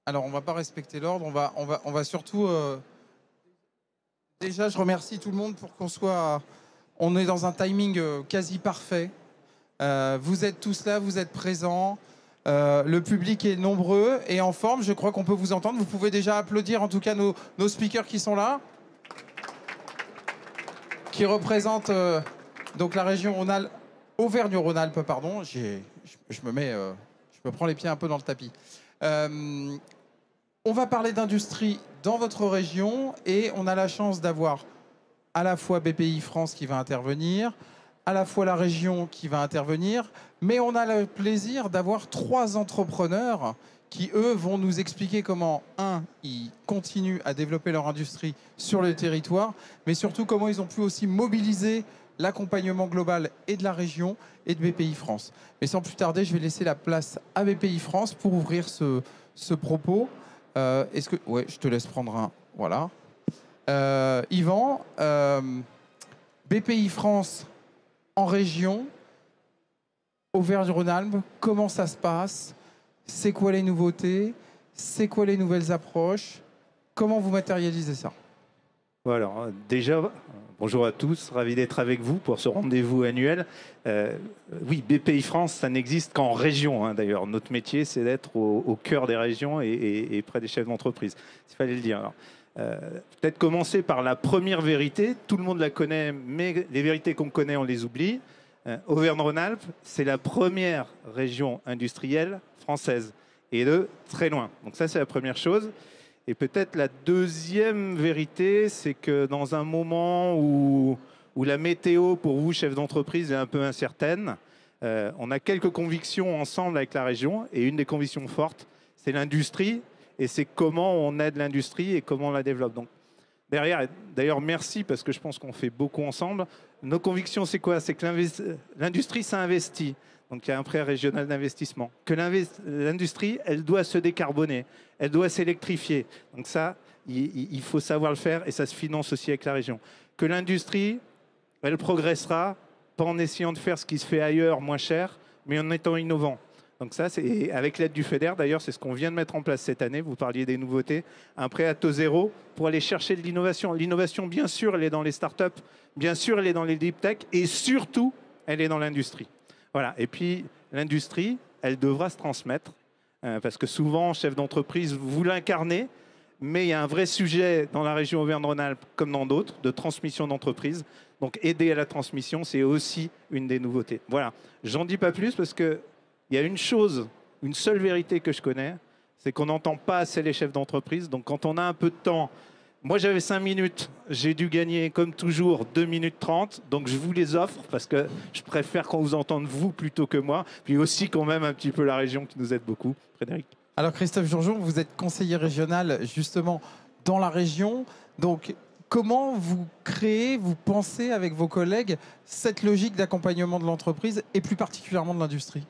Alors, on va pas respecter l'ordre. On va surtout. Déjà, je remercie tout le monde pour qu'on soit. On est dans un timing quasi parfait. Vous êtes tous là, vous êtes présents. Le public est nombreux et en forme. Je crois qu'on peut vous entendre. Vous pouvez déjà applaudir, en tout cas, nos speakers qui sont là, qui représentent donc la région Auvergne-Rhône-Alpes. Pardon. Je me prends les pieds un peu dans le tapis. On va parler d'industrie dans votre région et on a la chance d'avoir à la fois BPI France qui va intervenir, à la fois la région qui va intervenir, mais on a le plaisir d'avoir 3 entrepreneurs qui, eux, vont nous expliquer comment, ils continuent à développer leur industrie sur le territoire, mais surtout comment ils ont pu aussi mobiliser l'accompagnement global et de la région et de BPI France. Mais sans plus tarder, je vais laisser la place à BPI France pour ouvrir ce propos. Ouais, je te laisse prendre un. Voilà. Yvan, BPI France en région, Auvergne-Rhône-Alpes, comment ça se passe? C'est quoi les nouveautés? C'est quoi les nouvelles approches? Comment vous matérialisez ça? Voilà, déjà, bonjour à tous, ravi d'être avec vous pour ce rendez-vous annuel. Oui, BPI France, ça n'existe qu'en région, hein, d'ailleurs. Notre métier, c'est d'être au cœur des régions et près des chefs d'entreprise. Il fallait le dire. Peut-être commencer par la première vérité. Tout le monde la connaît, mais les vérités qu'on connaît, on les oublie. Auvergne-Rhône-Alpes, c'est la première région industrielle française, et de très loin. Donc ça, c'est la première chose. Et peut-être la deuxième vérité, c'est que dans un moment où la météo pour vous, chef d'entreprise, est un peu incertaine, on a quelques convictions ensemble avec la région. Et une des convictions fortes, c'est l'industrie. Et c'est comment on aide l'industrie et comment on la développe. Donc derrière, d'ailleurs, merci parce que je pense qu'on fait beaucoup ensemble. Nos convictions, c'est quoi? C'est que l'industrie, ça investit. Donc il y a un prêt régional d'investissement. Que l'industrie, elle doit se décarboner, elle doit s'électrifier. Donc ça, il faut savoir le faire et ça se finance aussi avec la région. Que l'industrie, elle progressera pas en essayant de faire ce qui se fait ailleurs moins cher, mais en étant innovant. Donc ça, c'est avec l'aide du FEDER, d'ailleurs, c'est ce qu'on vient de mettre en place cette année. Vous parliez des nouveautés. Un prêt à taux zéro pour aller chercher de l'innovation. L'innovation, bien sûr, elle est dans les startups, bien sûr, elle est dans les deep tech et surtout, elle est dans l'industrie. Voilà. Et puis, l'industrie, elle devra se transmettre parce que souvent, chef d'entreprise, vous l'incarnez, mais il y a un vrai sujet dans la région Auvergne-Rhône-Alpes comme dans d'autres de transmission d'entreprise. Donc, aider à la transmission, c'est aussi une des nouveautés. Voilà. J'en dis pas plus parce que il y a une chose, une seule vérité que je connais, c'est qu'on n'entend pas assez les chefs d'entreprise. Donc, quand on a un peu de temps, moi j'avais 5 minutes, j'ai dû gagner comme toujours 2 minutes 30. Donc, je vous les offre parce que je préfère qu'on vous entende vous plutôt que moi. Puis aussi quand même un petit peu la région qui nous aide beaucoup. Frédéric. Alors, Christophe Jourjon, vous êtes conseiller régional justement dans la région. Donc, comment vous créez, vous pensez avec vos collègues cette logique d'accompagnement de l'entreprise et plus particulièrement de l'industrie?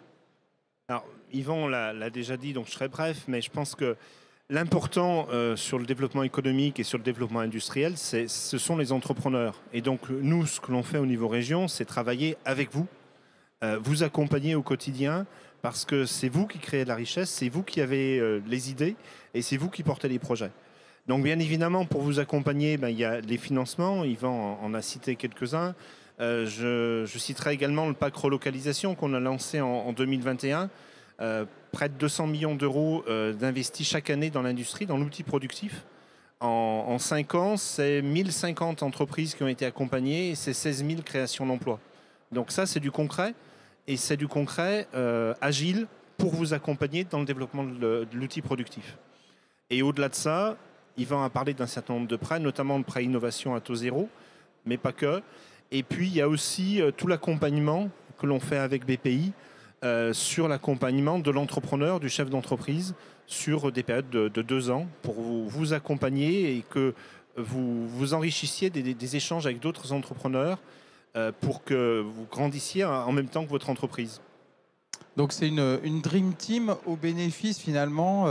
Alors, Yvan l'a déjà dit, donc je serai bref, mais je pense que l'important sur le développement économique et sur le développement industriel, ce sont les entrepreneurs. Et donc, nous, ce que l'on fait au niveau région, c'est travailler avec vous, vous accompagner au quotidien, parce que c'est vous qui créez de la richesse, c'est vous qui avez les idées, et c'est vous qui portez les projets. Donc, bien évidemment, pour vous accompagner, il y a les financements, Yvan en a cité quelques-uns. Je citerai également le pack relocalisation qu'on a lancé en 2021. Près de 200 millions d'euros d'investis chaque année dans l'industrie, dans l'outil productif. En 5 ans, c'est 1050 entreprises qui ont été accompagnées et c'est 16 000 créations d'emplois. Donc ça, c'est du concret. Et c'est du concret agile pour vous accompagner dans le développement de l'outil productif. Et au-delà de ça, Yvan a parlé d'un certain nombre de prêts, notamment le prêt innovation à taux zéro, mais pas que. Et puis, il y a aussi tout l'accompagnement que l'on fait avec BPI sur l'accompagnement de l'entrepreneur, du chef d'entreprise, sur des périodes de 2 ans pour vous accompagner et que vous enrichissiez des échanges avec d'autres entrepreneurs pour que vous grandissiez en même temps que votre entreprise. Donc, c'est une Dream Team au bénéfice finalement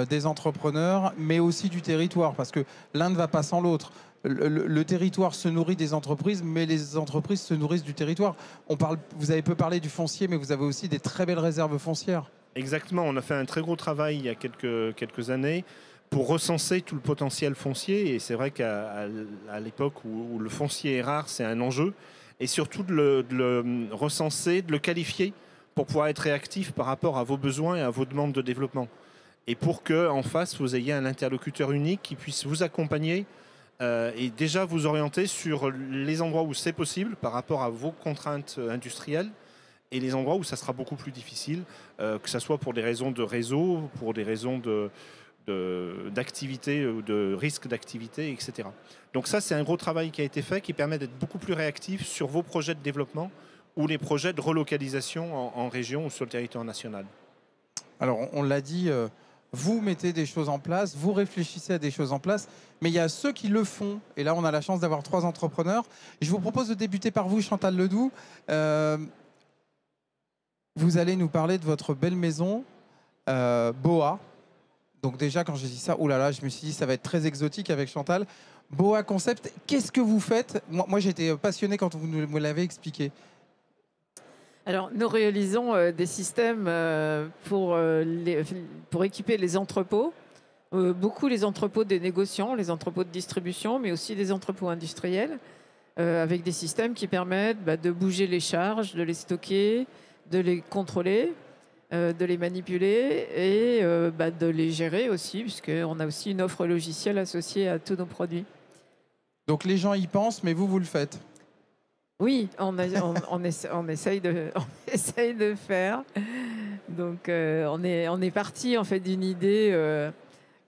des entrepreneurs, mais aussi du territoire, parce que l'un ne va pas sans l'autre. Le territoire se nourrit des entreprises, mais les entreprises se nourrissent du territoire. Vous avez peu parlé du foncier, mais vous avez aussi des très belles réserves foncières. Exactement, on a fait un très gros travail il y a quelques années pour recenser tout le potentiel foncier. Et c'est vrai qu'à l'époque où le foncier est rare, c'est un enjeu. Et surtout de le recenser, de le qualifier pour pouvoir être réactif par rapport à vos besoins et à vos demandes de développement. Et pour qu'en face, vous ayez un interlocuteur unique qui puisse vous accompagner et déjà vous orienter sur les endroits où c'est possible par rapport à vos contraintes industrielles et les endroits où ça sera beaucoup plus difficile, que ce soit pour des raisons de réseau, pour des raisons d'activité ou de risque d'activité, etc. Donc ça, c'est un gros travail qui a été fait qui permet d'être beaucoup plus réactif sur vos projets de développement ou les projets de relocalisation en région ou sur le territoire national. Alors, on l'a dit, vous mettez des choses en place, vous réfléchissez à des choses en place, mais il y a ceux qui le font. Et là, on a la chance d'avoir 3 entrepreneurs. Je vous propose de débuter par vous, Chantal Ledoux. Vous allez nous parler de votre belle maison, Boa. Donc déjà, quand j'ai dit ça, oh là là, je me suis dit, ça va être très exotique avec Chantal. Boa Concept, qu'est-ce que vous faites? Moi j'étais passionné quand vous me l'avez expliqué. Alors, nous réalisons des systèmes pour équiper les entrepôts, beaucoup les entrepôts des négociants, les entrepôts de distribution, mais aussi des entrepôts industriels, avec des systèmes qui permettent de bouger les charges, de les stocker, de les contrôler, de les manipuler et de les gérer aussi, puisqu'on a aussi une offre logicielle associée à tous nos produits. Donc les gens y pensent, mais vous le faites? Oui, on essaye de faire. Donc, on est parti en fait d'une idée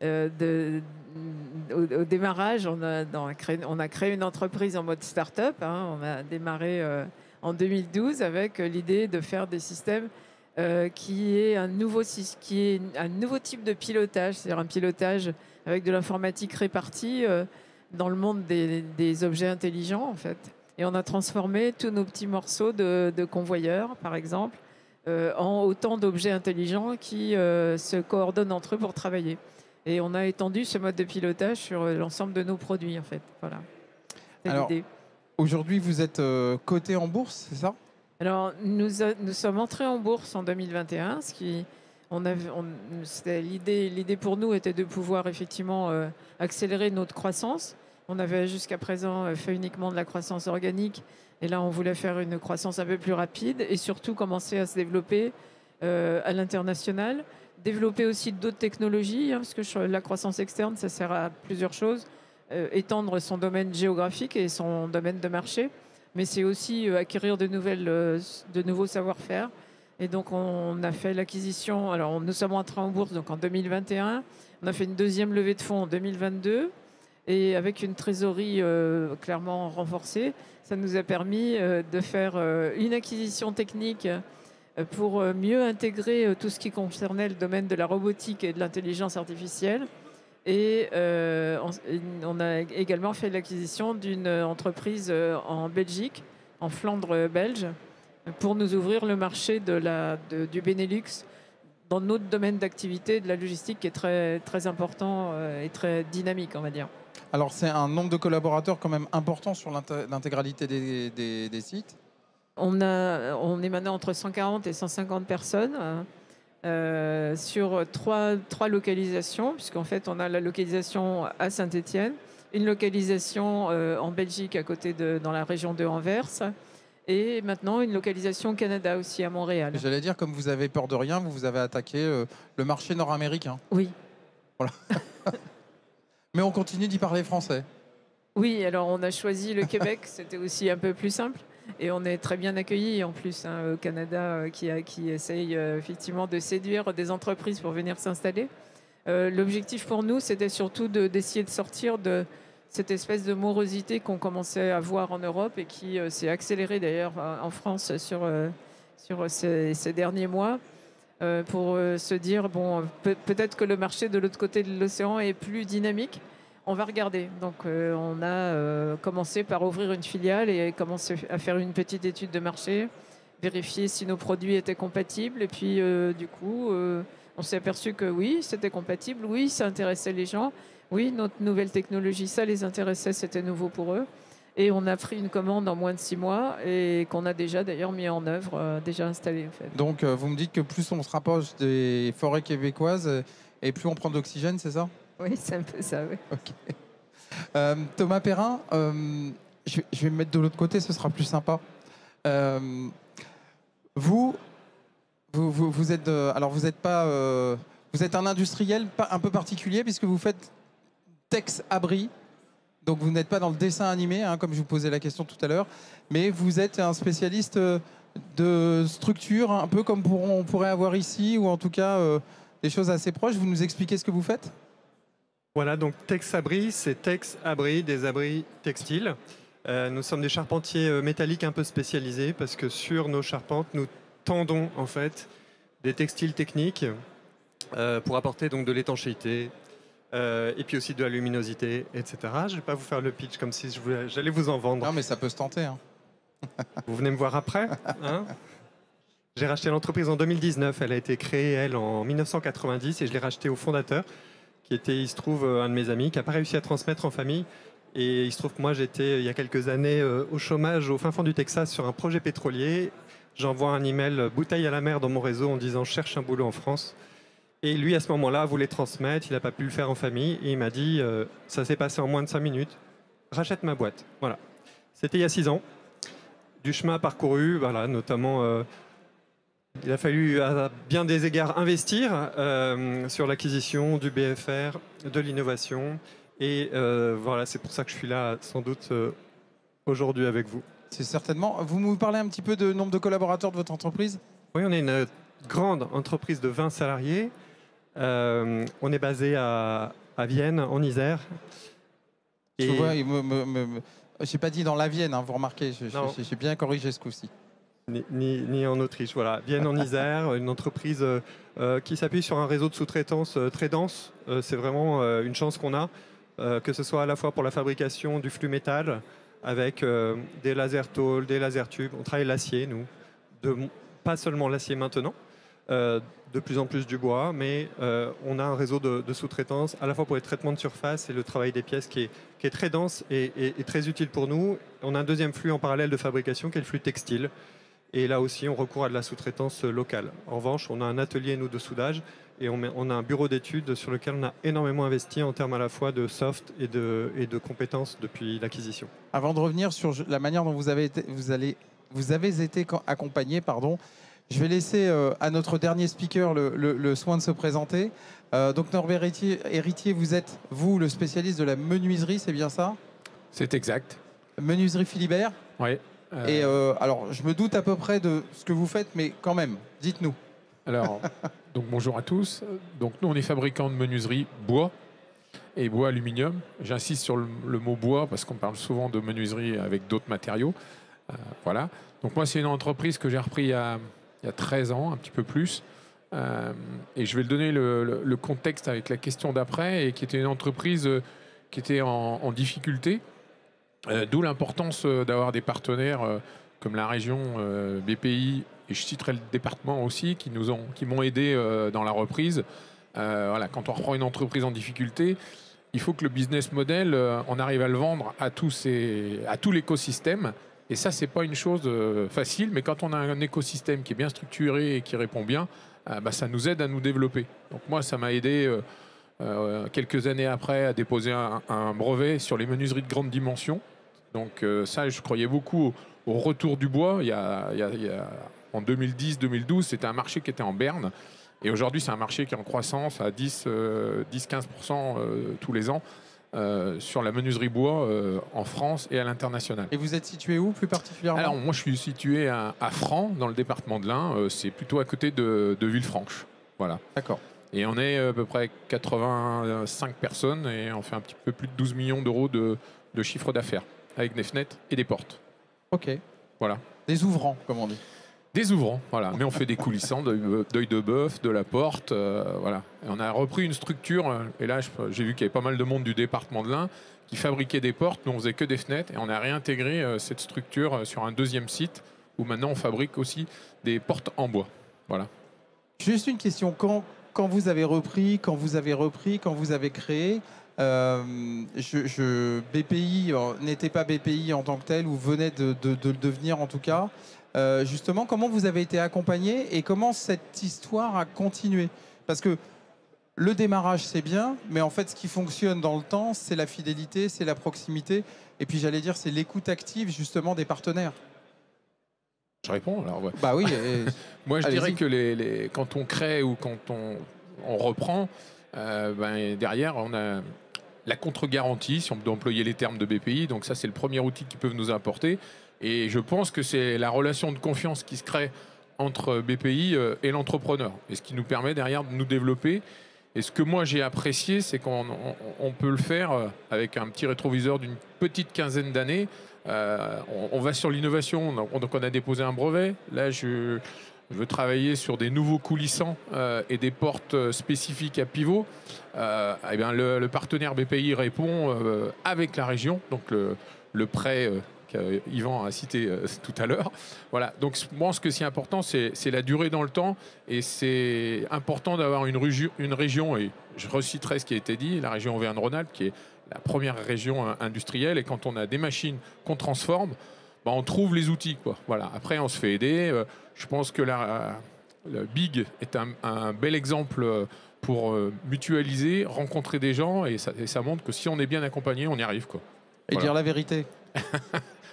au démarrage. On a créé une entreprise en mode start-up. On a démarré en 2012 avec l'idée de faire des systèmes qui est un nouveau type de pilotage, c'est-à-dire un pilotage avec de l'informatique répartie dans le monde des objets intelligents en fait. Et on a transformé tous nos petits morceaux de convoyeurs, par exemple, en autant d'objets intelligents qui se coordonnent entre eux pour travailler. Et on a étendu ce mode de pilotage sur l'ensemble de nos produits, en fait. Voilà. C'est l'idée. Aujourd'hui, vous êtes coté en bourse, c'est ça? Alors, nous sommes entrés en bourse en 2021. L'idée pour nous était de pouvoir effectivement accélérer notre croissance. On avait jusqu'à présent fait uniquement de la croissance organique. Et là, on voulait faire une croissance un peu plus rapide et surtout commencer à se développer à l'international. Développer aussi d'autres technologies, parce que la croissance externe, ça sert à plusieurs choses. Étendre son domaine géographique et son domaine de marché. Mais c'est aussi acquérir de nouveaux savoir-faire. Et donc, on a fait l'acquisition. Alors, nous sommes entrés en bourse donc en 2021. On a fait une deuxième levée de fonds en 2022. Et avec une trésorerie clairement renforcée, ça nous a permis de faire une acquisition technique pour mieux intégrer tout ce qui concernait le domaine de la robotique et de l'intelligence artificielle. Et on a également fait l'acquisition d'une entreprise en Belgique, en Flandre belge, pour nous ouvrir le marché du Benelux dans notre domaine d'activité de la logistique qui est très, très important et très dynamique, on va dire. Alors, c'est un nombre de collaborateurs quand même important sur l'intégralité des sites? On est maintenant entre 140 et 150 personnes sur trois localisations, puisqu'en fait, on a la localisation à Saint-Étienne, une localisation en Belgique, dans la région de Anvers, et maintenant une localisation au Canada aussi, à Montréal. J'allais dire, comme vous avez peur de rien, vous avez attaqué le marché nord-américain. Oui. Voilà. Mais on continue d'y parler français. Oui, alors on a choisi le Québec, c'était aussi un peu plus simple. Et on est très bien accueillis en plus au Canada qui essaye effectivement de séduire des entreprises pour venir s'installer. L'objectif pour nous, c'était surtout d'essayer de sortir de cette espèce de morosité qu'on commençait à voir en Europe et qui s'est accélérée d'ailleurs en France sur ces derniers mois. Pour se dire, bon, peut-être que le marché de l'autre côté de l'océan est plus dynamique. On va regarder. Donc, on a commencé par ouvrir une filiale et commencer à faire une petite étude de marché, vérifier si nos produits étaient compatibles. Et puis, du coup, on s'est aperçu que oui, c'était compatible. Oui, ça intéressait les gens. Oui, notre nouvelle technologie, ça les intéressait, c'était nouveau pour eux. Et on a pris une commande en moins de 6 mois et qu'on a déjà d'ailleurs mis en œuvre, déjà installé en fait. Donc, vous me dites que plus on se rapproche des forêts québécoises et plus on prend d'oxygène, c'est ça? Oui, c'est un peu ça, oui. Ok. Thomas Perrin, je vais me mettre de l'autre côté, ce sera plus sympa. Vous êtes, alors vous êtes pas, vous êtes un industriel un peu particulier puisque vous faites Tex Abri. Donc vous n'êtes pas dans le dessin animé, hein, comme je vous posais la question tout à l'heure, mais vous êtes un spécialiste de structure, un peu comme on pourrait avoir ici, ou en tout cas des choses assez proches. Vous nous expliquez ce que vous faites? Voilà, donc Tex Abri, c'est Tex Abri, des abris textiles. Nous sommes des charpentiers métalliques un peu spécialisés parce que sur nos charpentes, nous tendons en fait des textiles techniques pour apporter donc de l'étanchéité et puis aussi de la luminosité, etc. Je ne vais pas vous faire le pitch comme si j'allais vous en vendre. Non, mais ça peut se tenter. Hein. Vous venez me voir après, hein? J'ai racheté l'entreprise en 2019. Elle a été créée, elle, en 1990 et je l'ai rachetée au fondateur qui était, il se trouve, un de mes amis qui n'a pas réussi à transmettre en famille. Et il se trouve que moi, j'étais, il y a quelques années, au chômage au fin fond du Texas sur un projet pétrolier. J'envoie un email bouteille à la mer dans mon réseau en disant « je cherche un boulot en France ». Et lui, à ce moment-là, voulait transmettre. Il n'a pas pu le faire en famille. Et il m'a dit ça s'est passé en moins de 5 minutes. Rachète ma boîte. Voilà. C'était il y a 6 ans. Du chemin parcouru, voilà, notamment... il a fallu, à bien des égards, investir sur l'acquisition du BFR, de l'innovation. Et voilà, c'est pour ça que je suis là, sans doute, aujourd'hui avec vous. C'est certainement. Vous nous parlez un petit peu du nombre de collaborateurs de votre entreprise? Oui, on est une grande entreprise de 20 salariés. On est basé à Vienne, en Isère. Et... Je vois, j'ai pas dit dans la Vienne, hein, vous remarquez, j'ai bien corrigé ce coup-ci. Ni en Autriche, voilà. Vienne en Isère, une entreprise qui s'appuie sur un réseau de sous-traitance très dense. C'est vraiment une chance qu'on a, que ce soit à la fois pour la fabrication du flux métal, avec des laser tôles, des laser tubes. On travaille l'acier, nous. Pas seulement l'acier maintenant, de plus en plus du bois, mais on a un réseau de sous-traitance à la fois pour les traitements de surface et le travail des pièces qui est très dense et très utile pour nous. On a un deuxième flux en parallèle de fabrication qui est le flux textile. Et là aussi, on recourt à de la sous-traitance locale. En revanche, on a un atelier, nous, de soudage et on a un bureau d'études sur lequel on a énormément investi en termes à la fois de soft et de compétences depuis l'acquisition. Avant de revenir sur la manière dont vous avez été accompagné, pardon, je vais laisser à notre dernier speaker le soin de se présenter. Donc Norbert Héritier, vous êtes, vous, le spécialiste de la menuiserie, c'est bien ça? C'est exact. Menuiserie Philibert? Oui. Et alors, je me doute à peu près de ce que vous faites, mais quand même, dites-nous. Alors, donc bonjour à tous. Donc nous, on est fabricant de menuiserie bois et bois aluminium. J'insiste sur le mot bois parce qu'on parle souvent de menuiserie avec d'autres matériaux. Voilà. Donc moi, c'est une entreprise que j'ai repris il y a 13 ans, un petit peu plus. Et je vais le donner le contexte avec la question d'après, et qui était une entreprise qui était en difficulté. D'où l'importance d'avoir des partenaires comme la région, BPI, et je citerai le département aussi, qui m'ont aidé dans la reprise. Voilà, quand on reprend une entreprise en difficulté, il faut que le business model, on arrive à le vendre à tout l'écosystème. Et ça, c'est pas une chose facile, mais quand on a un écosystème qui est bien structuré et qui répond bien, ça nous aide à nous développer. Donc moi, ça m'a aidé quelques années après à déposer un brevet sur les menuiseries de grande dimension. Donc ça, je croyais beaucoup au retour du bois. En 2010-2012, c'était un marché qui était en berne. Et aujourd'hui, c'est un marché qui est en croissance à 10-15% tous les ans sur la menuiserie bois en France et à l'international. Et vous êtes situé où plus particulièrement? Alors moi, je suis situé à Franc, dans le département de l'Ain. C'est plutôt à côté de Villefranche. Voilà. D'accord. Et on est à peu près 85 personnes et on fait un petit peu plus de 12 millions d'euros de chiffre d'affaires avec des fenêtres et des portes. Ok. Voilà. Des ouvrants, comme on dit. Des ouvrants, voilà. Mais on fait des coulissants, d'œil de bœuf, de la porte, voilà. Et on a repris une structure, et là j'ai vu qu'il y avait pas mal de monde du département de l'Ain qui fabriquait des portes, mais on faisait que des fenêtres, et on a réintégré cette structure sur un deuxième site où maintenant on fabrique aussi des portes en bois. Voilà. Juste une question, quand vous avez repris, quand vous avez créé, BPI n'était pas BPI en tant que tel, ou venait de le devenir en tout cas. Justement, comment vous avez été accompagné et comment cette histoire a continué? Parce que le démarrage, c'est bien, mais en fait, ce qui fonctionne dans le temps, c'est la fidélité, c'est la proximité, et puis j'allais dire, c'est l'écoute active justement des partenaires. Je réponds alors. Ouais. Bah oui. Moi, je dirais Allez-y. que quand on crée ou quand on reprend, derrière, on a la contre-garantie, si on peut employer les termes de BPI. Donc ça, c'est le premier outil qu'ils peuvent nous apporter. Et je pense que c'est la relation de confiance qui se crée entre BPI et l'entrepreneur. Et ce qui nous permet derrière de nous développer. Et ce que moi j'ai apprécié, c'est qu'on peut le faire avec un petit rétroviseur d'une petite quinzaine d'années. On va sur l'innovation, donc on a déposé un brevet. Là, je veux travailler sur des nouveaux coulissants et des portes spécifiques à pivot. Eh bien, le partenaire BPI répond avec la région, donc le prêt qu'Yvan a cité tout à l'heure. Voilà. Donc moi, ce que c'est important, c'est la durée dans le temps, et c'est important d'avoir une région, et je reciterai ce qui a été dit, la région Auvergne-Rhône-Alpes, qui est la première région industrielle, et quand on a des machines qu'on transforme, on trouve les outils, quoi. Voilà. Après, on se fait aider. Je pense que le BIG est un bel exemple pour mutualiser, rencontrer des gens, et ça montre que si on est bien accompagné, on y arrive, quoi. Et Voilà. dire la vérité.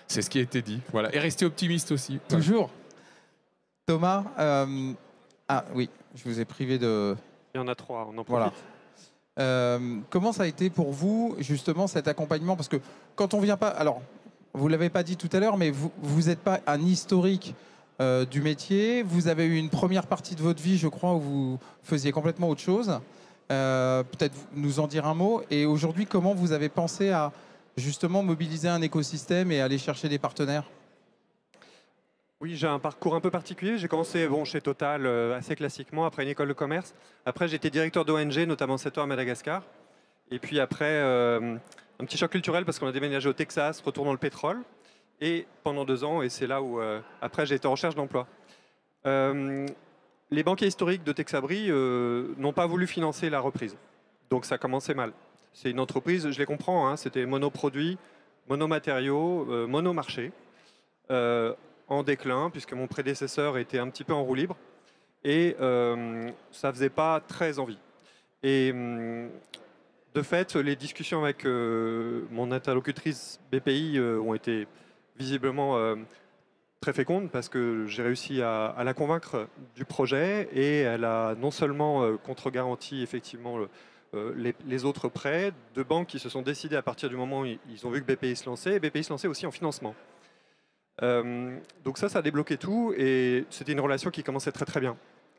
C'est ce qui a été dit. Voilà. Et rester optimiste aussi. Toujours. Thomas, ah oui, je vous ai privé de... Il y en a 3, on en profite. Voilà. Comment ça a été pour vous, justement, cet accompagnement? Parce que quand on vient pas... Alors, vous ne l'avez pas dit tout à l'heure, mais vous n'êtes pas un historique du métier. Vous avez eu une première partie de votre vie, je crois, où vous faisiez complètement autre chose. Peut-être nous en dire un mot. Et aujourd'hui, comment vous avez pensé à justement mobiliser un écosystème et aller chercher des partenaires? Oui, j'ai un parcours un peu particulier. J'ai commencé chez Total assez classiquement, après une école de commerce. Après, j'étais directeur d'ONG, notamment 7 ans à Madagascar. Et puis après, un petit choc culturel parce qu'on a déménagé au Texas, retour dans le pétrole. Et pendant 2 ans, et c'est là où après j'ai été en recherche d'emploi. Les banquiers historiques de Texabri n'ont pas voulu financer la reprise. Donc ça commençait mal. C'est une entreprise, je les comprends, hein, c'était monoproduit, monomatériaux, monomarché, en déclin, puisque mon prédécesseur était un petit peu en roue libre. Et ça ne faisait pas très envie. Et de fait, les discussions avec mon interlocutrice BPI ont été visiblement très féconde, parce que j'ai réussi à la convaincre du projet, et elle a non seulement contre-garanti effectivement les autres prêts de banques qui se sont décidées à partir du moment où ils ont vu que BPI se lançait, et BPI se lançait aussi en financement. Donc ça a débloqué tout, et c'était une relation qui commençait très très bien.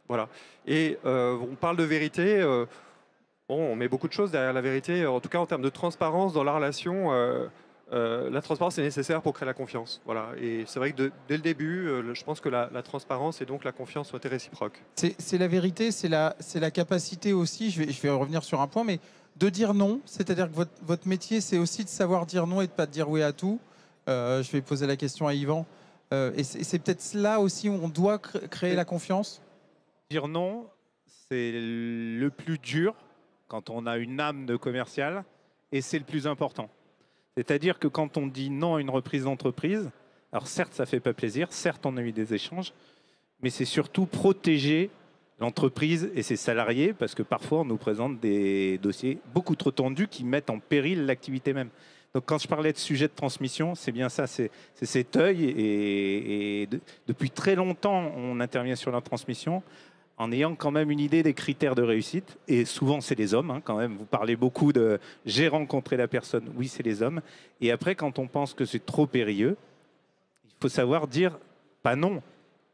Voilà. Et on parle de vérité, on met beaucoup de choses derrière la vérité, en tout cas en termes de transparence dans la relation. La transparence est nécessaire pour créer la confiance. Voilà. Et c'est vrai que dès le début, je pense que la transparence et donc la confiance ont été réciproques. C'est la vérité, c'est la capacité aussi, je vais revenir sur un point, mais de dire non, c'est-à-dire que votre métier, c'est aussi de savoir dire non et de ne pas dire oui à tout. Je vais poser la question à Yvan. Et c'est peut-être là aussi où on doit créer la confiance. Dire non, c'est le plus dur quand on a une âme de commercial, et c'est le plus important. C'est-à-dire que quand on dit non à une reprise d'entreprise, alors certes, ça ne fait pas plaisir, certes, on a eu des échanges, mais c'est surtout protéger l'entreprise et ses salariés, parce que parfois, on nous présente des dossiers beaucoup trop tendus qui mettent en péril l'activité même. Donc quand je parlais de sujet de transmission, c'est bien ça, c'est cet œil, et depuis très longtemps, on intervient sur la transmission, en ayant quand même une idée des critères de réussite. Et souvent, c'est les hommes, hein, quand même. Vous parlez beaucoup de « j'ai rencontré la personne ». Oui, c'est les hommes. Et après, quand on pense que c'est trop périlleux, il faut savoir dire « pas non,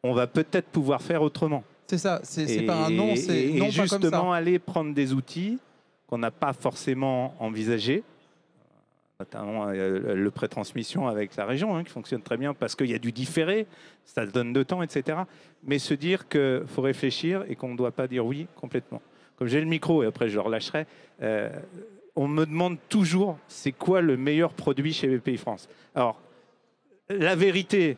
on va peut-être pouvoir faire autrement ». C'est ça, c'est pas un non, c'est non, pas comme ça. Justement, aller prendre des outils qu'on n'a pas forcément envisagés, notamment le pré-transmission avec la région, hein, qui fonctionne très bien parce qu'il y a du différé, ça donne de temps, etc. Mais se dire qu'il faut réfléchir et qu'on ne doit pas dire oui complètement. Comme j'ai le micro, et après je le relâcherai, on me demande toujours c'est quoi le meilleur produit chez BPI France. Alors, la vérité,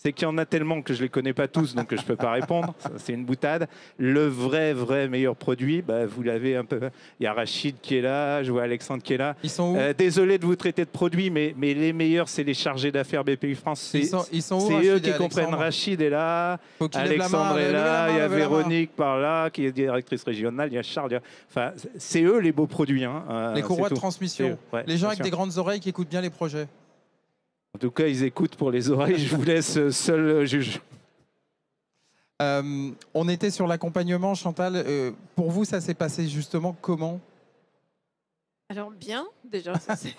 c'est qu'il y en a tellement que je ne les connais pas tous, donc je ne peux pas répondre. C'est une boutade. Le vrai meilleur produit, bah, vous l'avez un peu. Il y a Rachid qui est là, je vois Alexandre qui est là. Ils sont où? Désolé de vous traiter de produits, mais les meilleurs, c'est les chargés d'affaires BPI France. Ils sont où, C'est Rachid eux et qui comprennent. Alexandre? Rachid est là, Faut qu'il lève la main, Alexandre est levez la là, main, il y a levez la main. Véronique par là, qui est directrice régionale, il y a Charles. Enfin, c'est eux les beaux produits. Hein. Les courroies C'est de tout. transmission. Ouais, Les gens bien avec sûr. des grandes oreilles qui écoutent bien les projets. En tout cas, ils écoutent pour les oreilles. Je vous laisse seul juge. On était sur l'accompagnement, Chantal. Pour vous, ça s'est passé justement comment? Alors bien, déjà, ça s'est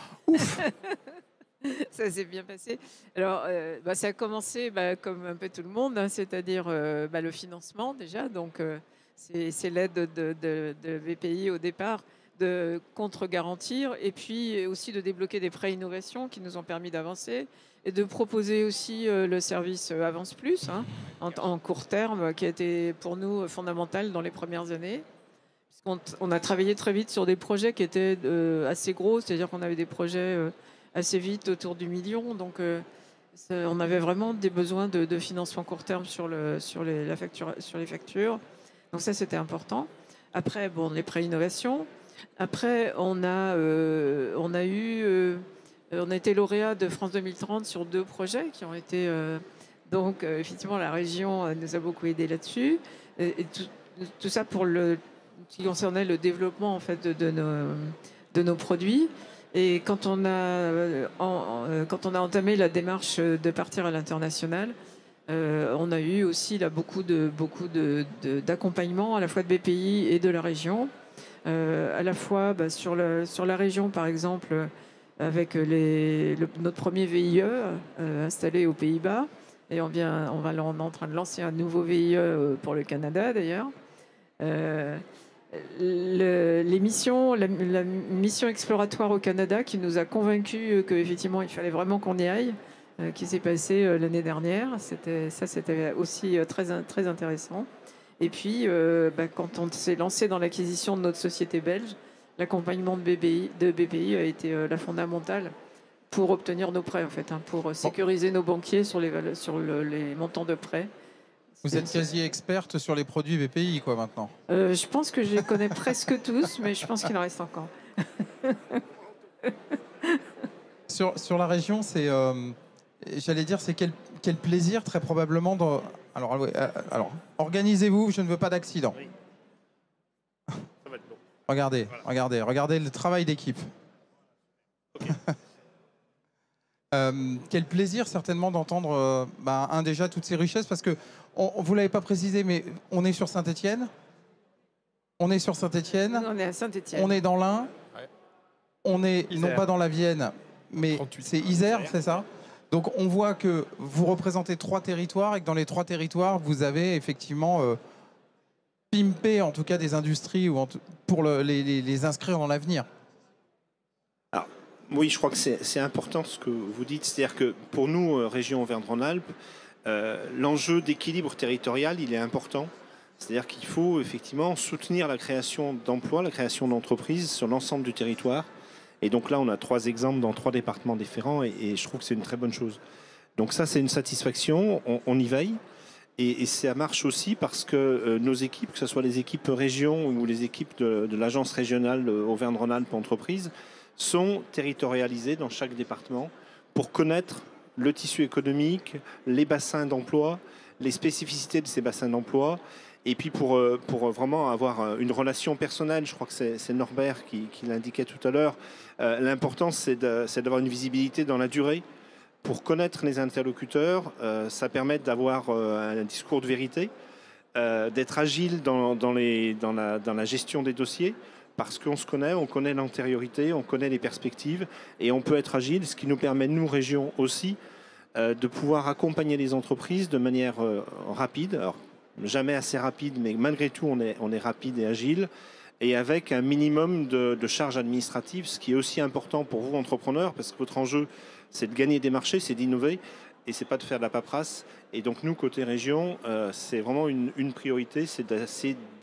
ça s'est bien passé. Alors, ça a commencé comme un peu tout le monde, hein, c'est-à-dire le financement déjà. Donc, c'est l'aide de BPI au départ de contre-garantir et puis aussi de débloquer des prêts innovation qui nous ont permis d'avancer et de proposer aussi le service Avance Plus en court terme qui a été pour nous fondamental dans les premières années. On a travaillé très vite sur des projets qui étaient assez gros, c'est-à-dire qu'on avait des projets assez vite autour du million. Donc, on avait vraiment des besoins de financement court terme sur les factures. Donc ça, c'était important. Après, les prêts innovation. Après, on a été lauréat de France 2030 sur 2 projets qui ont été... donc, effectivement, la région nous a beaucoup aidé là-dessus. Et tout ça pour qui concernait le développement en fait, de nos produits. Et quand on a entamé la démarche de partir à l'international, on a eu aussi là, beaucoup d'accompagnement à la fois de BPI et de la région. À la fois sur la région, par exemple, avec notre premier VIE installé aux Pays-Bas. Et on est en train de lancer un nouveau VIE pour le Canada, d'ailleurs. La mission exploratoire au Canada qui nous a convaincus qu'effectivement, il fallait vraiment qu'on y aille, qui s'est passé l'année dernière. C'était aussi très intéressant. Et puis, quand on s'est lancé dans l'acquisition de notre société belge, l'accompagnement de BPI a été la fondamentale pour obtenir nos prêts, en fait, pour sécuriser nos banquiers sur les montants de prêts. Vous êtes quasi experte sur les produits BPI, quoi, maintenant. Je pense que je les connais presque tous, mais je pense qu'il en reste encore. Sur la région, c'est, j'allais dire, c'est quel plaisir, très probablement. Alors, organisez-vous, je ne veux pas d'accident. Oui. Ça va être bon. Regardez, Voilà. regardez le travail d'équipe. Ok. Quel plaisir certainement d'entendre déjà toutes ces richesses, parce que vous l'avez pas précisé, mais on est sur Saint-Étienne. On est sur Saint-Étienne. On est à Saint-Étienne. On est dans l'Ain. Ouais. On est Isère. non pas dans la Vienne, mais 38. c'est Isère, c'est ça. Donc on voit que vous représentez 3 territoires et que dans les 3 territoires, vous avez effectivement pimpé en tout cas des industries pour les inscrire dans l'avenir. Oui, je crois que c'est important ce que vous dites. C'est-à-dire que pour nous, région Auvergne-Rhône-Alpes, l'enjeu d'équilibre territorial, il est important. C'est-à-dire qu'il faut effectivement soutenir la création d'emplois, la création d'entreprises sur l'ensemble du territoire. Et donc là, on a 3 exemples dans 3 départements différents et je trouve que c'est une très bonne chose. Donc ça, c'est une satisfaction, on y veille. Et ça marche aussi parce que nos équipes, que ce soit les équipes région ou les équipes de l'agence régionale Auvergne-Rhône-Alpes Entreprises, sont territorialisées dans chaque département pour connaître le tissu économique, les bassins d'emploi, les spécificités de ces bassins d'emploi, et puis pour vraiment avoir une relation personnelle. Je crois que c'est Norbert qui l'indiquait tout à l'heure. L'important, c'est d'avoir une visibilité dans la durée. Pour connaître les interlocuteurs, ça permet d'avoir un discours de vérité, d'être agile dans la gestion des dossiers, parce qu'on se connaît, on connaît l'antériorité, on connaît les perspectives, et on peut être agile, ce qui nous permet, nous, région aussi, de pouvoir accompagner les entreprises de manière rapide. Alors, jamais assez rapide, mais malgré tout, on est rapide et agile, et avec un minimum de charges administratives, ce qui est aussi important pour vous, entrepreneurs, parce que votre enjeu, c'est de gagner des marchés, c'est d'innover, et c'est pas de faire de la paperasse. Et donc nous, côté région, c'est vraiment une priorité, c'est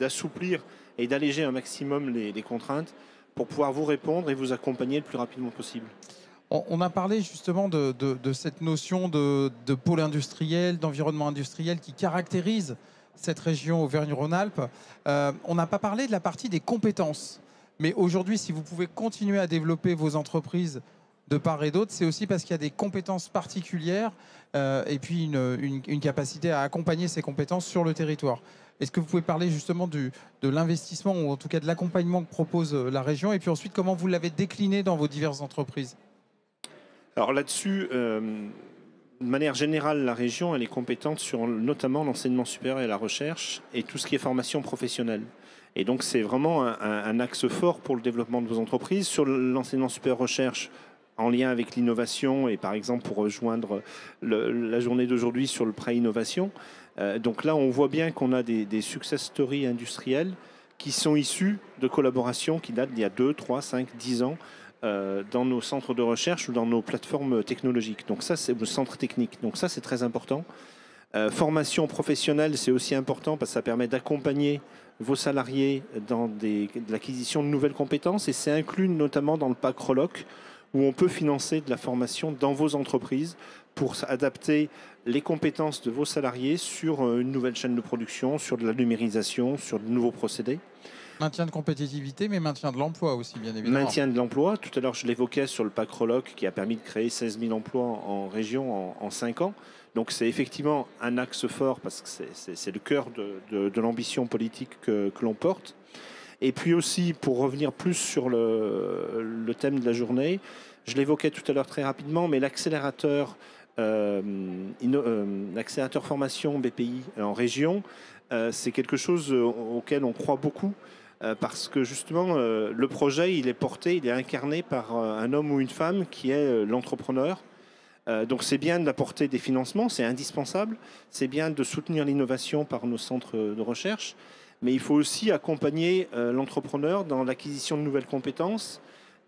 d'assouplir et d'alléger un maximum les contraintes pour pouvoir vous répondre et vous accompagner le plus rapidement possible. On a parlé justement de cette notion de pôle industriel, d'environnement industriel qui caractérise cette région Auvergne-Rhône-Alpes. On n'a pas parlé de la partie des compétences. Mais aujourd'hui, si vous pouvez continuer à développer vos entreprises de part et d'autre, c'est aussi parce qu'il y a des compétences particulières et puis une capacité à accompagner ces compétences sur le territoire. Est-ce que vous pouvez parler justement de l'investissement ou en tout cas de l'accompagnement que propose la région et puis ensuite comment vous l'avez décliné dans vos diverses entreprises? Alors là-dessus, de manière générale, la région elle est compétente sur notamment l'enseignement supérieur et la recherche et tout ce qui est formation professionnelle. Et donc c'est vraiment un axe fort pour le développement de vos entreprises. Sur l'enseignement supérieur recherche, en lien avec l'innovation et par exemple pour rejoindre la journée d'aujourd'hui sur le prêt innovation. Donc là, on voit bien qu'on a des success stories industrielles qui sont issus de collaborations qui datent d'il y a 2, 3, 5, 10 ans dans nos centres de recherche ou dans nos plateformes technologiques. Donc ça, c'est le centre technique. Donc ça, c'est très important. Formation professionnelle, c'est aussi important parce que ça permet d'accompagner vos salariés dans l'acquisition de nouvelles compétences et c'est inclus notamment dans le pack Reloc où on peut financer de la formation dans vos entreprises pour adapter les compétences de vos salariés sur une nouvelle chaîne de production, sur de la numérisation, sur de nouveaux procédés. Maintien de compétitivité, mais maintien de l'emploi aussi, bien évidemment. Maintien de l'emploi. Tout à l'heure, je l'évoquais sur le pack Reloc qui a permis de créer 16 000 emplois en région en 5 ans. Donc c'est effectivement un axe fort parce que c'est le cœur de l'ambition politique que l'on porte. Et puis aussi, pour revenir plus sur le thème de la journée, je l'évoquais tout à l'heure très rapidement, mais l'accélérateur formation BPI en région, c'est quelque chose auquel on croit beaucoup. Parce que justement, le projet, il est porté, il est incarné par un homme ou une femme qui est l'entrepreneur. Donc c'est bien d'apporter des financements, c'est indispensable. C'est bien de soutenir l'innovation par nos centres de recherche. Mais il faut aussi accompagner l'entrepreneur dans l'acquisition de nouvelles compétences,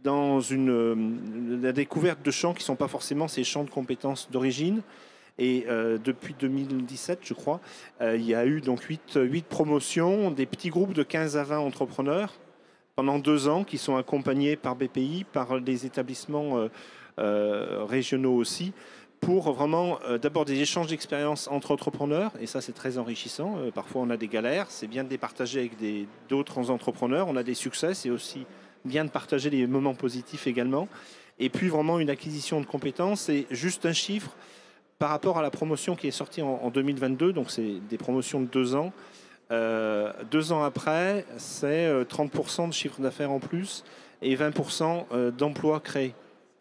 dans la découverte de champs qui ne sont pas forcément ses champs de compétences d'origine. Et depuis 2017, je crois, il y a eu donc 8 promotions, des petits groupes de 15 à 20 entrepreneurs pendant 2 ans qui sont accompagnés par BPI, par les établissements régionaux aussi, pour vraiment d'abord des échanges d'expériences entre entrepreneurs, et ça c'est très enrichissant. Parfois on a des galères, c'est bien de les partager avec d'autres entrepreneurs, on a des succès, c'est aussi bien de partager les moments positifs également. Et puis vraiment une acquisition de compétences, et juste un chiffre, par rapport à la promotion qui est sortie en 2022, donc c'est des promotions de 2 ans, 2 ans après, c'est 30% de chiffre d'affaires en plus, et 20% d'emplois créés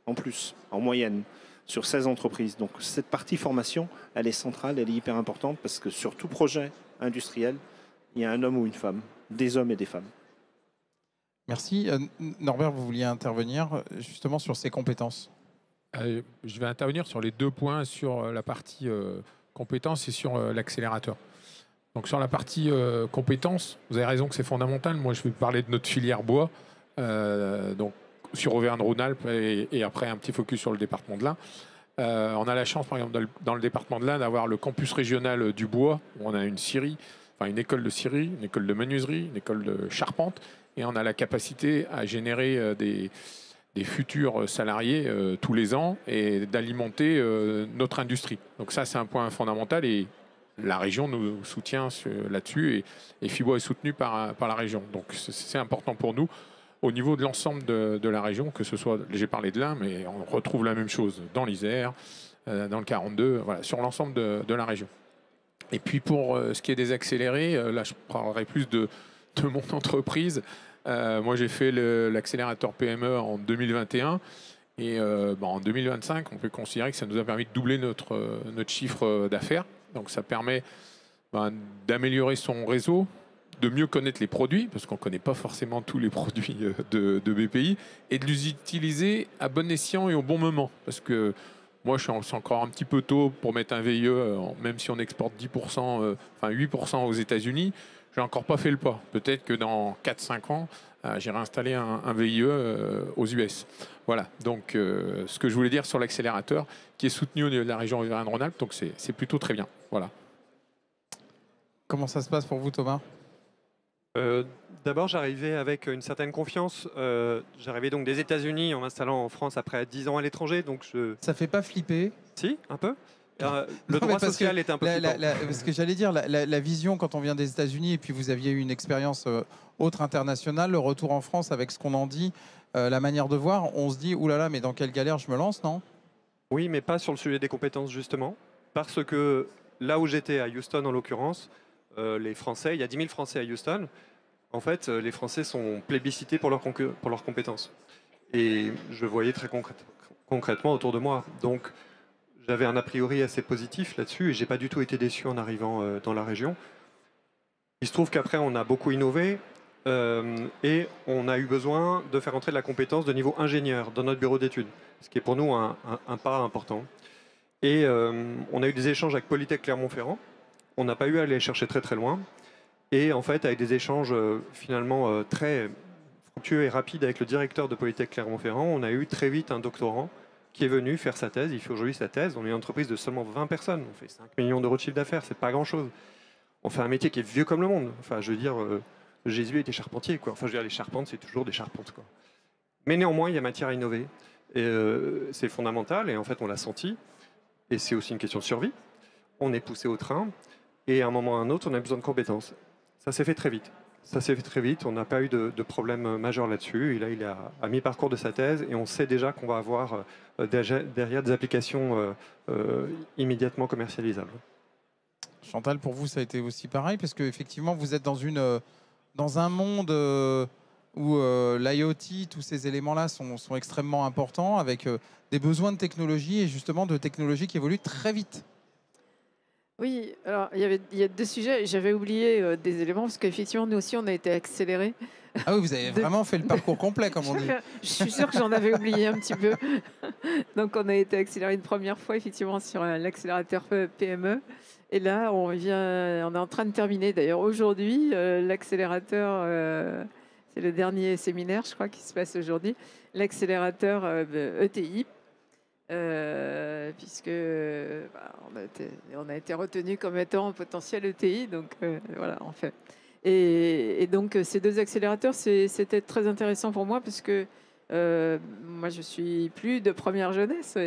en plus, en moyenne, sur 16 entreprises. Donc cette partie formation, elle est centrale, elle est hyper importante parce que sur tout projet industriel, il y a un homme ou une femme, des hommes et des femmes. Merci. Norbert, vous vouliez intervenir justement sur ces compétences. Je vais intervenir sur les 2 points, sur la partie compétences et sur l'accélérateur. Donc sur la partie compétences, vous avez raison que c'est fondamental. Moi, je vais parler de notre filière bois. Donc sur Auvergne-Rhône-Alpes et après un petit focus sur le département de l'Ain. On a la chance, par exemple, dans le département de l'Ain, d'avoir le campus régional du bois, où on a une scierie, enfin une école de scierie, une école de menuiserie, une école de charpente, et on a la capacité à générer des futurs salariés tous les ans et d'alimenter notre industrie. Donc ça, c'est un point fondamental et la région nous soutient là-dessus et FIBOA est soutenu par la région. Donc c'est important pour nous. Au niveau de l'ensemble de la région, que ce soit, j'ai parlé de l'Ain, mais on retrouve la même chose dans l'Isère, dans le 42, voilà, sur l'ensemble de la région. Et puis pour ce qui est des accélérés, là je parlerai plus de mon entreprise. Moi j'ai fait l'accélérateur PME en 2021 et en 2025, on peut considérer que ça nous a permis de doubler notre chiffre d'affaires. Donc ça permet d'améliorer son réseau, de mieux connaître les produits, parce qu'on ne connaît pas forcément tous les produits de BPI, et de les utiliser à bon escient et au bon moment. Parce que moi, c'est encore un petit peu tôt pour mettre un VIE, même si on exporte 10%, 8% aux États-Unis, je n'ai encore pas fait le pas. Peut-être que dans 4-5 ans, j'irai installer un VIE aux US. Voilà, donc ce que je voulais dire sur l'accélérateur, qui est soutenu au niveau de la région Auvergne-Rhône-Alpes, donc c'est plutôt très bien. Voilà. Comment ça se passe pour vous, Thomas ? D'abord, j'arrivais avec une certaine confiance. J'arrivais donc des États-Unis en m'installant en France après 10 ans à l'étranger. Donc Ça fait pas flipper? Si, un peu. Le Non, mais droit parce social que est un peu flippant. parce que j'allais dire, la vision quand on vient des États-Unis et puis vous aviez eu une expérience autre internationale, le retour en France avec ce qu'on en dit, la manière de voir, on se dit, oulala, mais dans quelle galère je me lance, non? Oui, mais pas sur le sujet des compétences, justement. Parce que là où j'étais, à Houston en l'occurrence, les Français, il y a 10 000 Français à Houston. En fait, les Français sont plébiscités pour leurs compétences. Et je voyais très concrètement autour de moi. Donc, j'avais un a priori assez positif là-dessus et j'ai pas du tout été déçu en arrivant dans la région. Il se trouve qu'après, on a beaucoup innové et on a eu besoin de faire entrer de la compétence de niveau ingénieur dans notre bureau d'études, ce qui est pour nous un pas important. Et on a eu des échanges avec Polytech Clermont-Ferrand. On n'a pas eu à aller chercher très très loin. Et en fait, avec des échanges finalement très fructueux et rapides avec le directeur de Polytech Clermont-Ferrand, on a eu très vite un doctorant qui est venu faire sa thèse. Il fait aujourd'hui sa thèse. On est une entreprise de seulement 20 personnes. On fait 5 millions d'euros de chiffre d'affaires. C'est pas grand-chose. On fait un métier qui est vieux comme le monde. Enfin, je veux dire, Jésus était charpentier, quoi. Enfin, je veux dire, les charpentes, c'est toujours des charpentes, quoi. Mais néanmoins, il y a matière à innover. Et c'est fondamental. Et en fait, on l'a senti. Et c'est aussi une question de survie. On est poussé au train. Et à un moment ou à un autre, on a besoin de compétences. Ça s'est fait très vite. Ça s'est fait très vite. On n'a pas eu de problème majeur là-dessus. Et là, il est à mi-parcours de sa thèse. Et on sait déjà qu'on va avoir derrière des applications immédiatement commercialisables. Chantal, pour vous, ça a été aussi pareil, parce qu'effectivement, vous êtes dans un monde où l'IoT, tous ces éléments-là sont extrêmement importants, avec des besoins de technologie, et justement de technologies qui évoluent très vite. Oui, alors il y a deux sujets. J'avais oublié des éléments, parce qu'effectivement, nous aussi, on a été accélérés. Ah oui, vous avez vraiment fait le parcours complet, comme on dit. Je suis sûre que j'en avais oublié un petit peu. Donc, on a été accéléré une première fois, effectivement, sur l'accélérateur PME. Et là, on est en train de terminer, d'ailleurs, aujourd'hui, l'accélérateur, c'est le dernier séminaire, je crois, qui se passe aujourd'hui, l'accélérateur ETI, puisque on a été retenu comme étant un potentiel ETI, donc voilà, en fait. Et donc, ces deux accélérateurs, c'était très intéressant pour moi, parce que moi, je suis plus de première jeunesse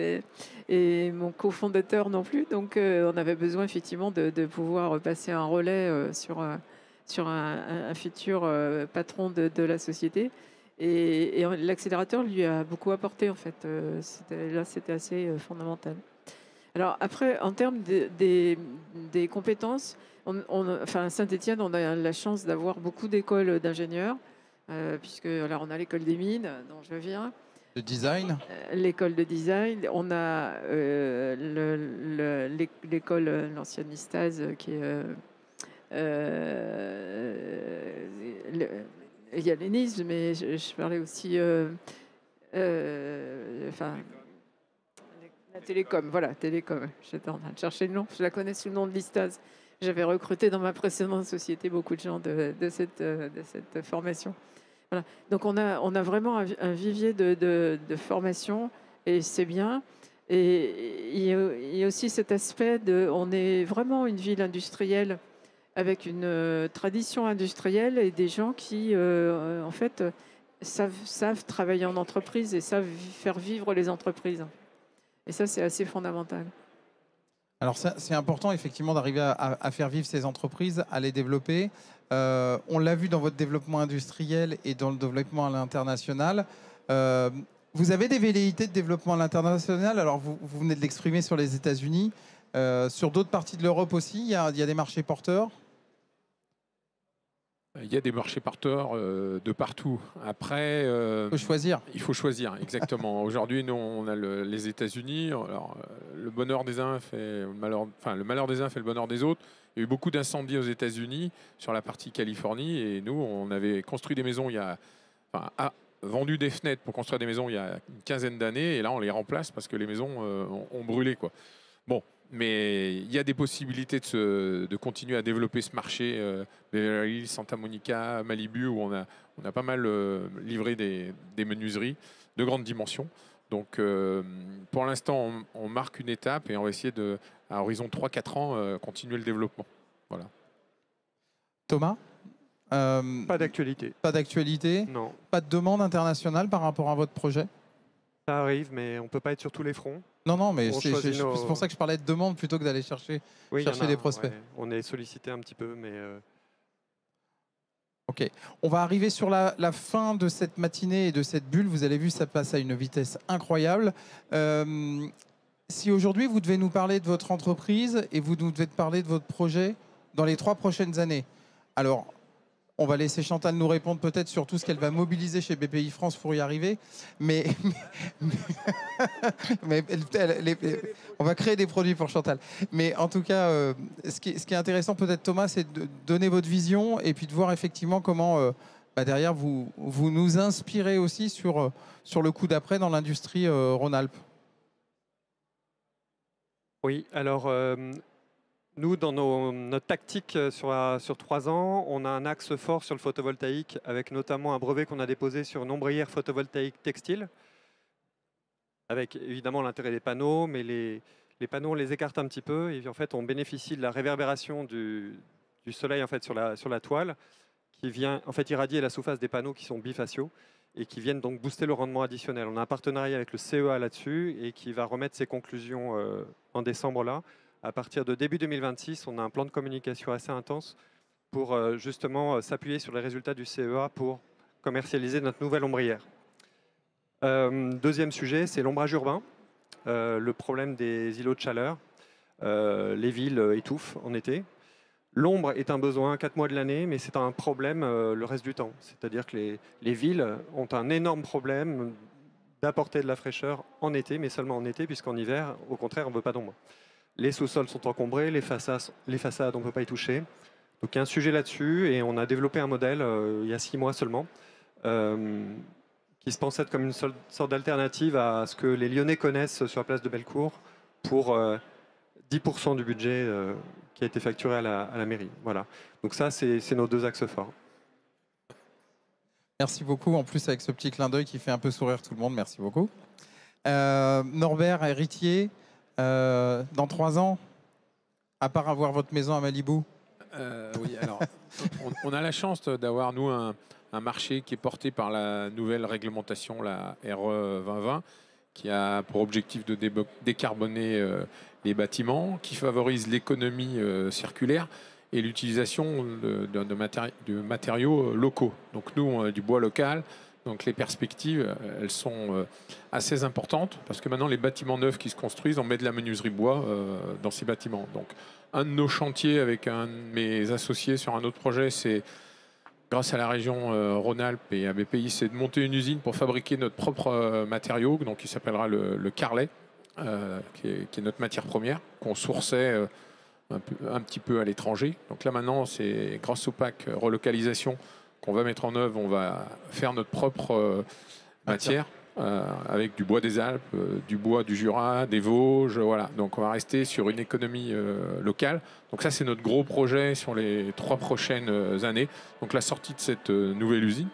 et mon cofondateur non plus. Donc, on avait besoin effectivement de pouvoir passer un relais sur un futur patron de la société. Et l'accélérateur lui a beaucoup apporté, en fait. C'était assez fondamental. Alors après, en termes des compétences, enfin, à Saint-Étienne, on a la chance d'avoir beaucoup d'écoles d'ingénieurs, puisque alors, on a l'école des mines, dont je viens. Le design. L'école de design. On a l'école, l'ancienne Mistaz, qui est... il y a l'ENIS, mais je parlais aussi... enfin... La Télécom, voilà, Télécom. J'étais en train de chercher le nom. Je la connais sous le nom de Listaz. J'avais recruté dans ma précédente société beaucoup de gens de cette formation. Voilà. Donc on a vraiment un vivier de formation, et c'est bien. Et il y a aussi cet aspect on est vraiment une ville industrielle avec une tradition industrielle et des gens qui, en fait, savent travailler en entreprise et savent faire vivre les entreprises. Et ça, c'est assez fondamental. Alors, c'est important, effectivement, d'arriver à faire vivre ces entreprises, à les développer. On l'a vu dans votre développement industriel et dans le développement à l'international. Vous avez des velléités de développement à l'international. Alors, vous venez de l'exprimer sur les États-Unis. Sur d'autres parties de l'Europe aussi, il y a des marchés porteurs. Il y a des marchés porteurs de partout. Après, il faut choisir. Il faut choisir, exactement. Aujourd'hui, nous, on a les États-Unis. Alors, le bonheur des uns fait le malheur, enfin, le malheur des uns fait le bonheur des autres. Il y a eu beaucoup d'incendies aux États-Unis sur la partie Californie, et nous, on avait construit des maisons vendu des fenêtres pour construire des maisons il y a une quinzaine d'années, et là, on les remplace parce que les maisons ont brûlé, quoi. Bon. Mais il y a des possibilités de continuer à développer ce marché. Beverly Hills, Santa Monica, Malibu, où on a pas mal livré des menuiseries de grande dimension. Donc, pour l'instant, on marque une étape et on va essayer à horizon 3-4 ans, continuer le développement. Voilà. Thomas, Pas d'actualité. Pas d'actualité. Non. Pas de demande internationale par rapport à votre projet? Ça arrive, mais on ne peut pas être sur tous les fronts. Non, non, mais On c'est choisit nos- pour ça que je parlais de demande plutôt que d'aller chercher. Oui, il y Chercher en a, des prospects. ouais. On est sollicité un petit peu, mais Ok. On va arriver sur la fin de cette matinée et de cette bulle. Vous avez vu, ça passe à une vitesse incroyable. Si aujourd'hui, vous devez nous parler de votre entreprise et vous nous devez parler de votre projet dans les 3 prochaines années, alors, on va laisser Chantal nous répondre peut-être sur tout ce qu'elle va mobiliser chez BPI France pour y arriver. Mais on va créer des produits pour Chantal. Mais en tout cas, ce qui est intéressant peut-être, Thomas, c'est de donner votre vision et puis de voir effectivement comment derrière vous nous inspirez aussi sur le coup d'après dans l'industrie Rhône-Alpes. oui, alors nous, dans notre tactique sur 3 ans, on a un axe fort sur le photovoltaïque, avec notamment un brevet qu'on a déposé sur une ombrière photovoltaïque textile, avec évidemment l'intérêt des panneaux, mais les panneaux, on les écarte un petit peu, et en fait, on bénéficie de la réverbération du soleil en fait, sur la toile, qui vient en fait irradier la surface des panneaux qui sont bifaciaux, et qui viennent donc booster le rendement additionnel. On a un partenariat avec le CEA là-dessus, et qui va remettre ses conclusions en décembre là. À partir de début 2026, on a un plan de communication assez intense pour justement s'appuyer sur les résultats du CEA pour commercialiser notre nouvelle ombrière. Deuxième sujet, c'est l'ombrage urbain, le problème des îlots de chaleur. Les villes étouffent en été. L'ombre est un besoin 4 mois de l'année, mais c'est un problème le reste du temps. C'est-à-dire que les villes ont un énorme problème d'apporter de la fraîcheur en été, mais seulement en été, puisqu'en hiver, au contraire, on ne veut pas d'ombre. Les sous-sols sont encombrés, les façades, on ne peut pas y toucher. Donc il y a un sujet là-dessus et on a développé un modèle il y a 6 mois seulement qui se pense être comme une sorte d'alternative à ce que les Lyonnais connaissent sur la place de Bellecour pour 10% du budget qui a été facturé à la mairie. Voilà. Donc ça, c'est nos 2 axes forts. Merci beaucoup. En plus, avec ce petit clin d'œil qui fait un peu sourire tout le monde, merci beaucoup. Norbert, héritier, dans 3 ans, à part avoir votre maison à Malibu? Oui, alors, on a la chance d'avoir, nous, un marché qui est porté par la nouvelle réglementation, la RE 2020, qui a pour objectif de décarboner les bâtiments, qui favorise l'économie circulaire et l'utilisation de matériaux locaux. Donc nous, on a du bois local. Donc les perspectives, elles sont assez importantes parce que maintenant les bâtiments neufs qui se construisent, on met de la menuiserie bois dans ces bâtiments. Donc un de nos chantiers avec un de mes associés sur un autre projet, c'est grâce à la région Rhône-Alpes et à BPI, c'est de monter une usine pour fabriquer notre propre matériau, donc qui s'appellera le carlet, qui est notre matière première, qu'on sourçait un petit peu à l'étranger. Donc là maintenant, c'est grâce au pack relocalisation qu'on va mettre en œuvre, on va faire notre propre matière avec du bois des Alpes, du bois du Jura, des Vosges, voilà. Donc on va rester sur une économie locale. Donc ça c'est notre gros projet sur les 3 prochaines années. Donc la sortie de cette nouvelle usine.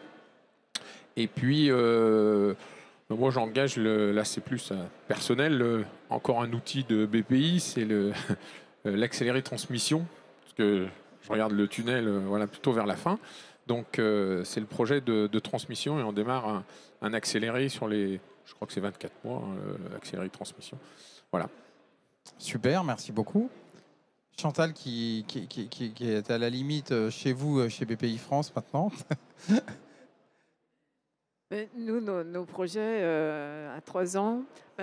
Et puis moi j'engage, là c'est plus personnel, encore un outil de BPI, c'est l'accéléré transmission. Parce que je regarde le tunnel voilà, plutôt vers la fin. Donc c'est le projet de transmission et on démarre un accéléré sur les, je crois que c'est 24 mois, accéléré de transmission. Voilà. Super, merci beaucoup. Chantal qui est à la limite chez vous, chez BPI France maintenant. Mais nous, nos projets à 3 ans,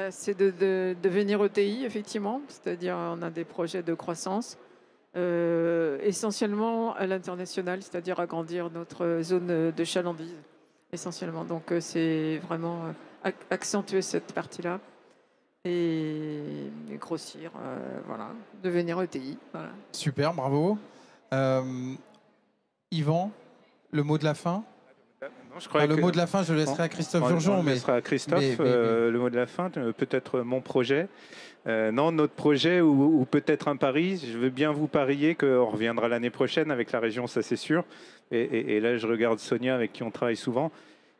c'est de devenir ETI, effectivement. C'est-à-dire on a des projets de croissance. Essentiellement à l'international, c'est-à-dire agrandir notre zone de chalandise, essentiellement. Donc c'est vraiment accentuer cette partie-là et grossir, voilà, devenir ETI. Voilà. Super, bravo. Yvan, le mot de la fin? Non, je crois le mot de la fin, je le laisserai à Christophe Urgeon. On laissera à Christophe le mot de la fin, peut-être mon projet. Non, notre projet ou peut-être un pari. Je veux bien vous parier qu'on reviendra l'année prochaine avec la région, ça c'est sûr. Et là, je regarde Sonia avec qui on travaille souvent.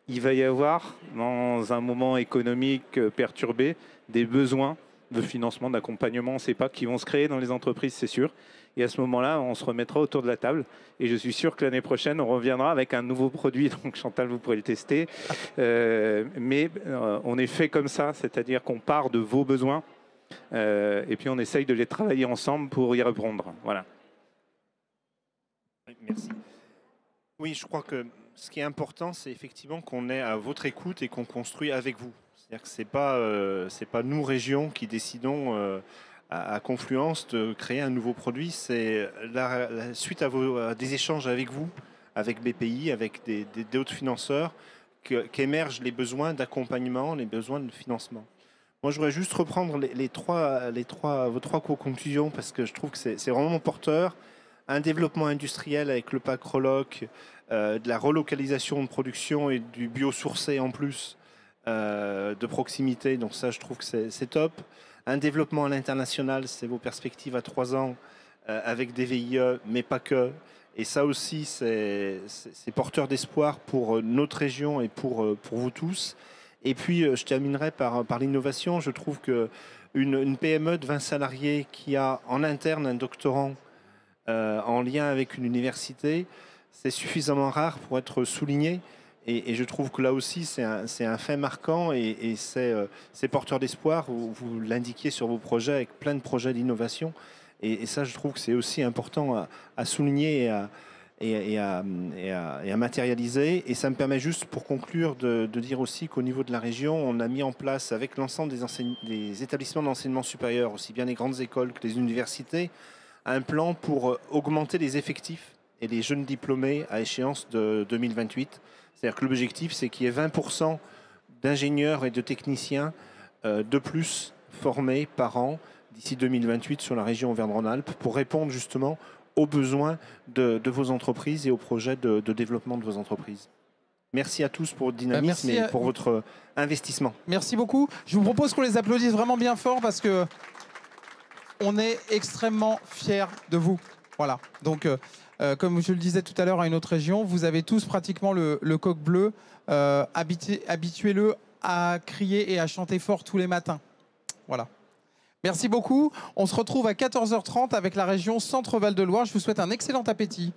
Il va y avoir, dans un moment économique perturbé, des besoins de financement, d'accompagnement. On ne sait pas qui vont se créer dans les entreprises, c'est sûr. Et à ce moment-là, on se remettra autour de la table. Et je suis sûr que l'année prochaine, on reviendra avec un nouveau produit. Donc Chantal, vous pourrez le tester. Mais on est fait comme ça, c'est-à-dire qu'on part de vos besoins et puis on essaye de les travailler ensemble pour y répondre. Voilà. Merci. Oui, je crois que ce qui est important, c'est effectivement qu'on est à votre écoute et qu'on construit avec vous. C'est-à-dire que c'est pas nous, régions, qui décidons à Confluence de créer un nouveau produit. C'est la suite à des échanges avec vous, avec BPI, avec d'autres financeurs, qu'émergent les besoins d'accompagnement, les besoins de financement. Moi, je voudrais juste reprendre vos trois conclusions parce que je trouve que c'est vraiment porteur. Un développement industriel avec le pack Reloc, de la relocalisation de production et du biosourcé en plus de proximité. Donc ça, je trouve que c'est top. Un développement à l'international, c'est vos perspectives à 3 ans avec des VIE, mais pas que. Et ça aussi, c'est porteur d'espoir pour notre région et pour vous tous. Et puis, je terminerai par l'innovation. Je trouve qu'une PME de 20 salariés qui a en interne un doctorant en lien avec une université, c'est suffisamment rare pour être souligné. Et je trouve que là aussi, c'est un fait marquant et c'est porteur d'espoir. Vous l'indiquiez sur vos projets avec plein de projets d'innovation. Et ça, je trouve que c'est aussi important à souligner et à matérialiser. Et ça me permet juste, pour conclure, de dire aussi qu'au niveau de la région, on a mis en place, avec l'ensemble des établissements d'enseignement supérieur, aussi bien les grandes écoles que les universités, un plan pour augmenter les effectifs et les jeunes diplômés à échéance de 2028. C'est-à-dire que l'objectif, c'est qu'il y ait 20% d'ingénieurs et de techniciens de plus formés par an d'ici 2028 sur la région Auvergne-Rhône-Alpes pour répondre justement aux besoins de vos entreprises et aux projets de développement de vos entreprises. Merci à tous pour votre dynamisme et pour votre investissement. Merci beaucoup. Je vous propose qu'on les applaudisse vraiment bien fort parce que on est extrêmement fiers de vous. Voilà. Donc, comme je le disais tout à l'heure à une autre région, vous avez tous pratiquement le coq bleu. Habituez-le à crier et à chanter fort tous les matins. Voilà. Merci beaucoup. On se retrouve à 14h30 avec la région Centre-Val de Loire. Je vous souhaite un excellent appétit.